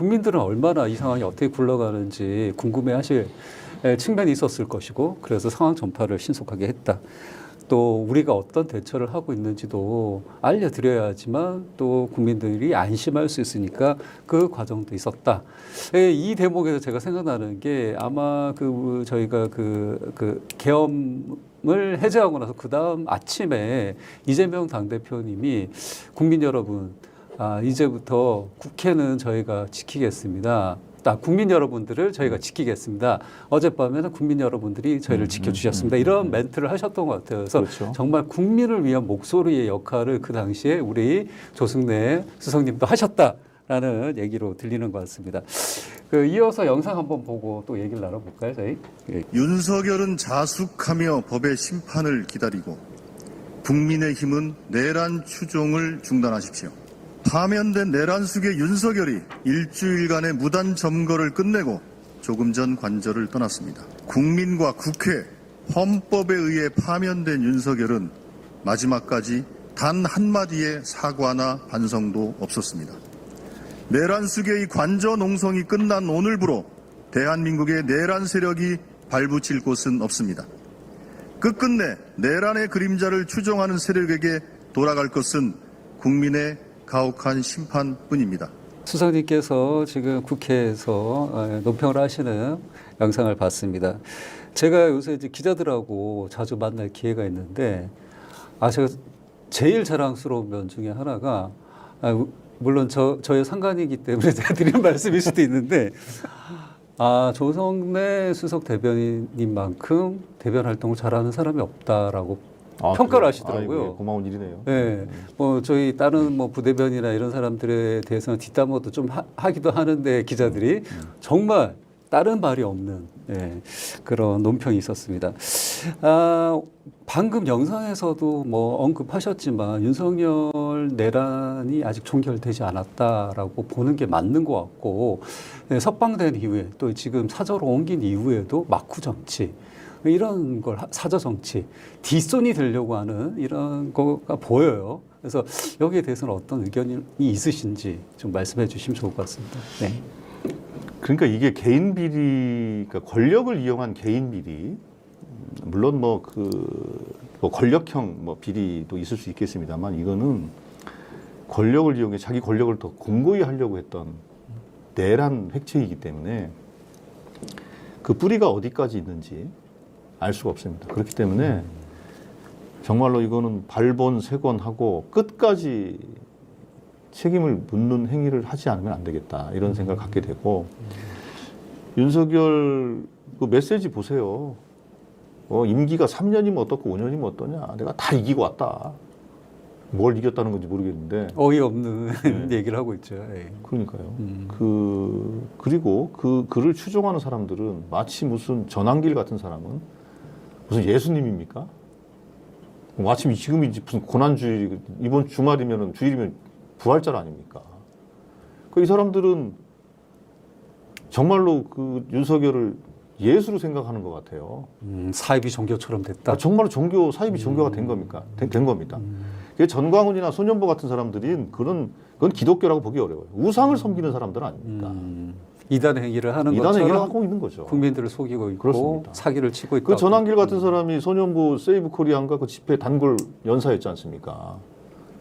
국민들은 얼마나 이 상황이 어떻게 굴러가는지 궁금해하실 측면이 있었을 것이고 그래서 상황 전파를 신속하게 했다. 또 우리가 어떤 대처를 하고 있는지도 알려드려야지만 또 국민들이 안심할 수 있으니까 그 과정도 있었다. 이 대목에서 제가 생각나는 게 아마 저희가 계엄을 해제하고 나서 그 다음 아침에 이재명 당대표님이 국민 여러분, 이제부터 국회는 저희가 지키겠습니다. 국민 여러분들을 저희가 지키겠습니다. 어젯밤에는 국민 여러분들이 저희를 지켜주셨습니다. 이런 멘트를 하셨던 것 같아요. 그래서 그렇죠. 정말 국민을 위한 목소리의 역할을 그 당시에 우리 조승래 수석님도 하셨다라는 얘기로 들리는 것 같습니다. 이어서 영상 한번 보고 또 얘기를 나눠볼까요, 저희? 윤석열은 자숙하며 법의 심판을 기다리고 국민의힘은 내란 추종을 중단하십시오. 파면된 내란숙의 윤석열이 일주일간의 무단 점거를 끝내고 조금 전 관저를 떠났습니다. 국민과 국회, 헌법에 의해 파면된 윤석열은 마지막까지 단 한마디의 사과나 반성도 없었습니다. 내란숙의 이 관저 농성이 끝난 오늘부로 대한민국의 내란 세력이 발붙일 곳은 없습니다. 끝끝내 내란의 그림자를 추종하는 세력에게 돌아갈 것은 국민의 가혹한 심판뿐입니다. 수석님께서 지금 국회에서 논평을 하시는 영상을 봤습니다. 제가 요새 이제 기자들하고 자주 만날 기회가 있는데, 제가 제일 자랑스러운 면 중에 하나가, 물론 저의 상관이기 때문에 제가 드리는 말씀일 수도 있는데, 조성래 수석 대변인님만큼 대변 활동을 잘하는 사람이 없다라고 평가를 하시더라고요. 아이고, 고마운 일이네요. 네, 저희 다른 부대변이나 이런 사람들에 대해서는 뒷담화도 좀 하기도 하는데 기자들이 정말 다른 말이 없는 그런 논평이 있었습니다. 방금 영상에서도 언급하셨지만 윤석열 내란이 아직 종결되지 않았다라고 보는 게 맞는 것 같고, 석방된 이후에 또 지금 사저로 옮긴 이후에도 막후 정치, 이런 걸 사저 정치, 뒷손이 되려고 하는 이런 거가 보여요. 그래서 여기에 대해서는 어떤 의견이 있으신지 좀 말씀해 주시면 좋을 것 같습니다. 네. 그러니까 이게 개인 비리, 그러니까 권력을 이용한 개인 비리, 물론 권력형 비리도 있을 수 있겠습니다만, 이거는 권력을 이용해 자기 권력을 더 공고히 하려고 했던 내란 획책이기 때문에 그 뿌리가 어디까지 있는지 알 수가 없습니다. 그렇기 때문에 정말로 이거는 발본색원하고 끝까지 책임을 묻는 행위를 하지 않으면 안 되겠다, 이런 생각을 갖게 되고, 윤석열 그 메시지 보세요. 임기가 3년이면 어떻고 5년이면 어떠냐. 내가 다 이기고 왔다. 뭘 이겼다는 건지 모르겠는데 어이없는 얘기를 하고 있죠. 그러니까요. 그리고 그 그를 추종하는 사람들은 마치 무슨 전환길 같은 사람은 무슨 예수님입니까? 마침 지금이 무슨 고난주일, 이번 주말이면 주일이면 부활절 아닙니까? 이 사람들은 정말로 그 윤석열을 예수로 생각하는 것 같아요. 사이비 종교처럼 됐다. 정말로 사이비 종교가 된 겁니까? 된 겁니다. 전광훈이나 손연보 같은 사람들은 그건 기독교라고 보기 어려워요. 우상을 섬기는 사람들 아닙니까? 이단 행위를 하는 이단 것처럼 행위를 하고 있는 거죠. 국민들을 속이고 있고 그렇습니다. 사기를 치고 있다. 그 전환길 같은 사람이 손연보 세이브 코리안과 그 집회 단골 연사였지 않습니까?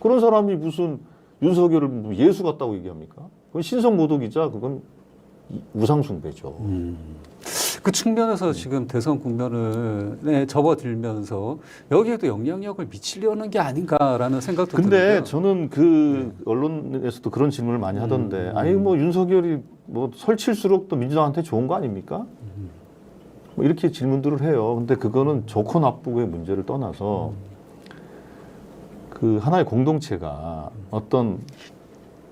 그런 사람이 무슨 윤석열을 예수 같다고 얘기합니까? 그건 신성모독이자 그건 우상 숭배죠. 그 측면에서 지금 대선 국면을 접어들면서 여기에도 영향력을 미치려는 게 아닌가라는 생각도 드는데요. 근데 저는 언론에서도 그런 질문을 많이 하던데, 윤석열이 설칠수록 또 민주당한테 좋은 거 아닙니까? 이렇게 질문들을 해요. 근데 그거는 좋고 나쁘고의 문제를 떠나서 그 하나의 공동체가 어떤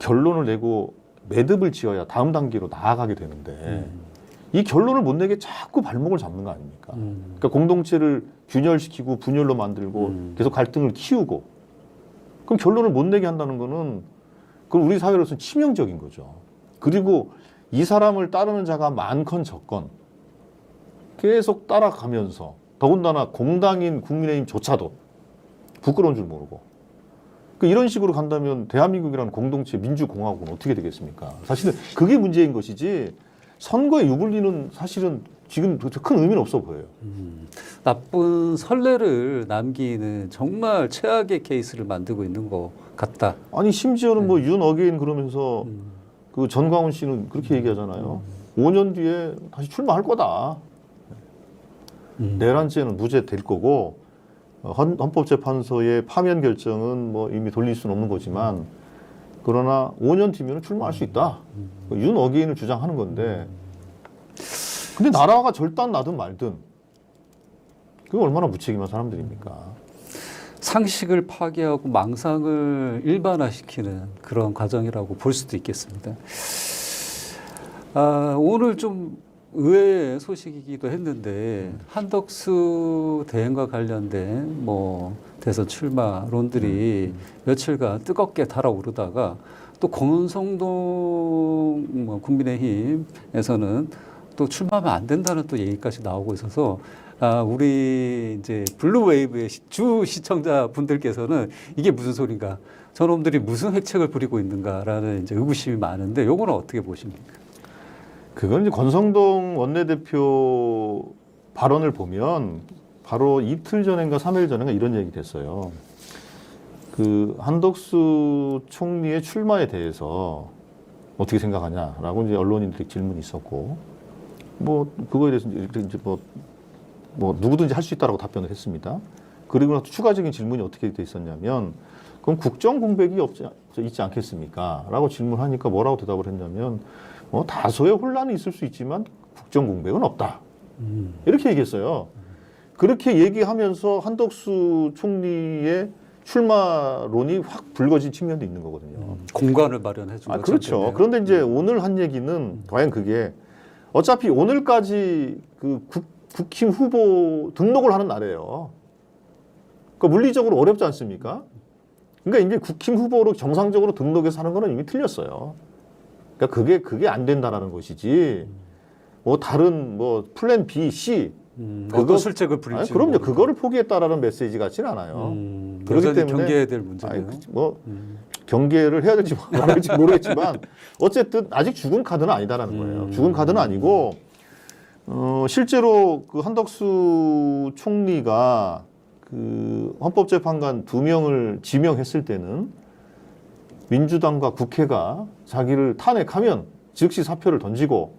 결론을 내고 매듭을 지어야 다음 단계로 나아가게 되는데, 이 결론을 못 내게 자꾸 발목을 잡는 거 아닙니까? 그러니까 공동체를 균열시키고 분열로 만들고 계속 갈등을 키우고, 그럼 결론을 못 내게 한다는 거는 그건 우리 사회로서는 치명적인 거죠. 그리고 이 사람을 따르는 자가 많건 적건 계속 따라가면서, 더군다나 공당인 국민의힘조차도 부끄러운 줄 모르고 그 이런 식으로 간다면 대한민국이라는 공동체 민주공화국은 어떻게 되겠습니까? 사실은 그게 문제인 것이지 선거의 유불리는 사실은 지금 큰 의미는 없어 보여요. 나쁜 선례를 남기는 정말 최악의 케이스를 만들고 있는 것 같다. 아니 심지어는 뭐 윤 어게인 그러면서 그 전광훈 씨는 그렇게 얘기하잖아요. 5년 뒤에 다시 출마할 거다. 내란죄는 무죄 될 거고 헌법재판소의 파면 결정은 뭐 이미 돌릴 수는 없는 거지만 그러나 5년 뒤면 출마할 수 있다. 윤 어게인을 주장하는 건데 근데 나라가 절단 나든 말든 그게 얼마나 무책임한 사람들입니까? 상식을 파괴하고 망상을 일반화시키는 그런 과정이라고 볼 수도 있겠습니다. 오늘 좀 의외의 소식이기도 했는데 한덕수 대행과 관련된 뭐 대선 출마론들이 며칠간 뜨겁게 달아오르다가 또 권성동 뭐 국민의힘에서는 또 출마하면 안 된다는 또 얘기까지 나오고 있어서 우리 이제 블루웨이브의 주 시청자 분들께서는 이게 무슨 소린가? 저놈들이 무슨 획책을 부리고 있는가라는 이제 의구심이 많은데 요거는 어떻게 보십니까? 그건 이제 권성동 원내대표 발언을 보면 바로 이틀 전인가 3일 전인가 이런 얘기 됐어요. 그 한덕수 총리의 출마에 대해서 어떻게 생각하냐라고 이제 언론인들이 질문이 있었고 뭐 그거에 대해서 이제 뭐 누구든지 할 수 있다라고 답변을 했습니다. 그리고 나서 추가적인 질문이 어떻게 돼 있었냐면 그럼 국정 공백이 있지 않겠습니까? 라고 질문하니까 뭐라고 대답을 했냐면 다소의 혼란이 있을 수 있지만 국정 공백은 없다. 이렇게 얘기했어요. 그렇게 얘기하면서 한덕수 총리의 출마론이 확 불거진 측면도 있는 거거든요. 공간을 마련해 준 거죠. 그렇죠. 그런데 이제 오늘 한 얘기는 과연 그게 어차피 오늘까지 그 국힘 후보 등록을 하는 날이에요. 그러니까 물리적으로 어렵지 않습니까? 그러니까 이제 국힘 후보로 정상적으로 등록해서 하는 거는 이미 틀렸어요. 그러니까 그게 안 된다라는 것이지. 뭐 다른 뭐 플랜 B, C 그거 실책을 부릴지. 그럼요. 그거를 포기했다라는 메시지 같지는 않아요. 그렇기 때문에 경계해야 될 문제네요. 경계를 해야 될지 말할지 모르겠지만 어쨌든 아직 죽은 카드는 아니다라는 거예요. 죽은 카드는 아니고 실제로 그 한덕수 총리가 그 헌법재판관 2명을 지명했을 때는 민주당과 국회가 자기를 탄핵하면 즉시 사표를 던지고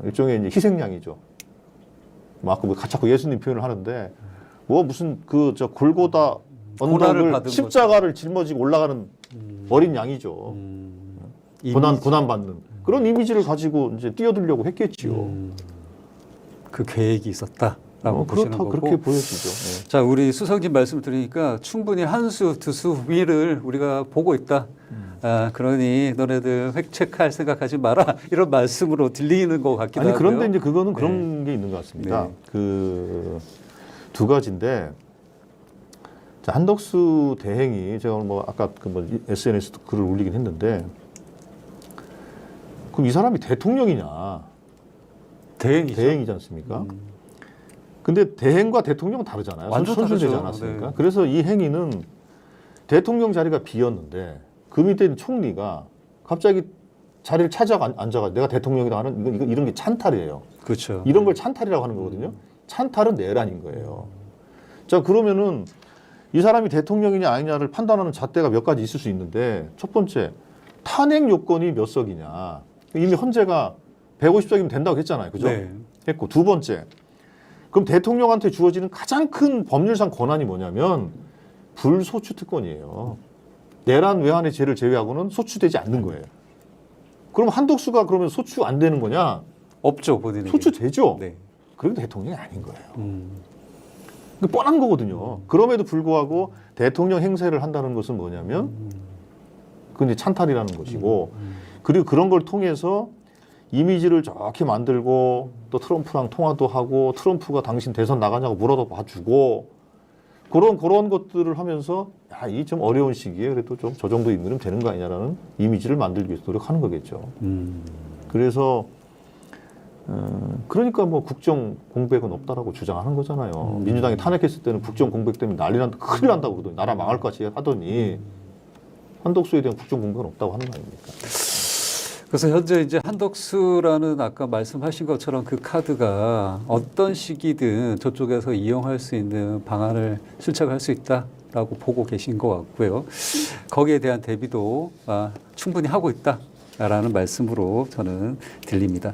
일종의 이제 희생양이죠. 뭐 아까 자꾸 예수님 표현을 하는데 뭐 무슨 저 골고다 언덕을 십자가를 짊어지고 올라가는 어린 양이죠. 고난 받는 그런 이미지를 가지고 이제 뛰어들려고 했겠지요. 그 계획이 있었다라고 보시는 거고. 그렇게 보여지죠. 네. 자, 우리 수석님 말씀을 들으니까 충분히 한 수, 두 수 위를 우리가 보고 있다. 그러니 너네들 획책할 생각하지 마라. 이런 말씀으로 들리는 것 같기도 하고요. 그런데 이제 그거는 그런 게 있는 것 같습니다. 그 두 가지인데 자, 한덕수 대행이 제가 오늘 뭐 아까 SNS 글을 올리긴 했는데 그럼 이 사람이 대통령이냐? 대행이지 않습니까? 근데 대행과 대통령은 다르잖아요. 완전 선출되지 다르죠. 않았습니까? 네. 그래서 이 행위는 대통령 자리가 비었는데 그 밑에 총리가 갑자기 자리를 앉아가지고 내가 대통령이다 하는 이런 게 찬탈이에요. 그렇죠. 이런 걸 찬탈이라고 하는 거거든요. 찬탈은 내란인 거예요. 자, 그러면은 이 사람이 대통령이냐 아니냐를 판단하는 잣대가 몇 가지 있을 수 있는데 첫 번째, 탄핵 요건이 몇 석이냐. 이미 헌재가 150석이면 된다고 했잖아요. 그죠? 네. 했고. 두 번째, 그럼 대통령한테 주어지는 가장 큰 법률상 권한이 뭐냐면 불소추 특권이에요. 내란 외환의 죄를 제외하고는 소추되지 않는 거예요. 그럼 한덕수가 그러면 소추 안 되는 거냐? 없죠, 본인이. 소추되죠? 네. 그럼 대통령이 아닌 거예요. 뻔한 거거든요. 그럼에도 불구하고 대통령 행세를 한다는 것은 뭐냐면 그건 이제 찬탈이라는 것이고 그리고 그런 걸 통해서 이미지를 좋게 만들고 또 트럼프랑 통화도 하고 트럼프가 당신 대선 나가냐고 물어도 봐주고 그런 것들을 하면서 야, 이 좀 어려운 시기에 그래도 좀 저 정도 인물이면 되는 거 아니냐라는 이미지를 만들기 위해서 노력하는 거겠죠. 그래서 그러니까 뭐 국정 공백은 없다라고 주장하는 거잖아요. 민주당이 탄핵했을 때는 국정 공백 때문에 난리 난다, 큰일 난다고 그러더니 나라 망할 것 같이 하더니 한덕수에 대한 국정 공백은 없다고 하는 거 아닙니까? 그래서 현재 이제 한덕수라는 아까 말씀하신 것처럼 그 카드가 어떤 시기든 저쪽에서 이용할 수 있는 방안을 실착할 수 있다라고 보고 계신 것 같고요. 거기에 대한 대비도 충분히 하고 있다라는 말씀으로 저는 들립니다.